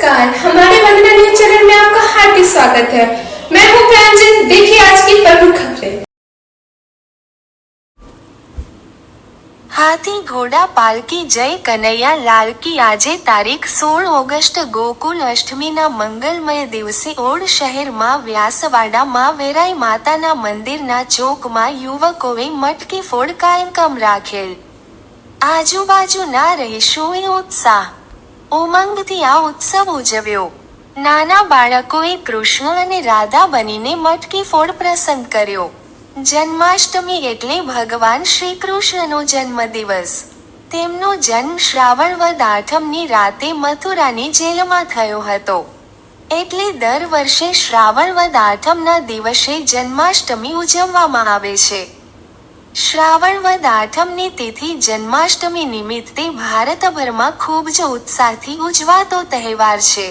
नमस्कार, हमारे वंदना news channel में आपका हार्दिक स्वागत है। मैं हूं प्रांजल। देखिए आज की प्रमुख खबरें। हाथी घोड़ा पालकी जय कन्हैया लाल की આજે તારીખ 16 ઓગસ્ટ ગોકુલ અષ્ટમીના મંગલમય દિવસે ઓડ શહેરમાં વ્યાસવાડામાં વેરાઈ માતાના મંદિરના ચોકમાં યુવકોએ મટકી ફોડ કાર્યક્રમ રાખેલ। આજુબાજુના રહીશોએ ઉત્સાહ ઉમંગથી આ ઉત્સવ ઉજવ્યો। નાના બાળકોએ કૃષ્ણ અને રાધા બનીને મટકી ફોડ પ્રસંગ કર્યો। જન્માષ્ટમી એટલે ભગવાન શ્રી કૃષ્ણનો જન્મદિવસ। તેમનો જન્મ શ્રાવણ વદ આઠમની રાતે મથુરાની જેલમાં થયો હતો। એટલે દર વર્ષે શ્રાવણ વદ આઠમના દિવસે જન્માષ્ટમી ઉજવવામાં આવે છે। શ્રાવણ વદ આઠમની તિથિ જન્માષ્ટમી નિમિત્તે ભારતભરમાં ખૂબ જ ઉત્સાહથી ઉજવાતો તહેવાર છે।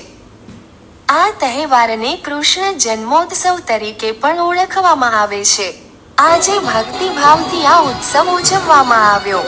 આ તહેવારને કૃષ્ણ જન્મોત્સવ તરીકે પણ ઓળખવામાં આવે છે। આજે ભક્તિભાવથી આ ઉત્સવ ઉજવવામાં આવ્યો।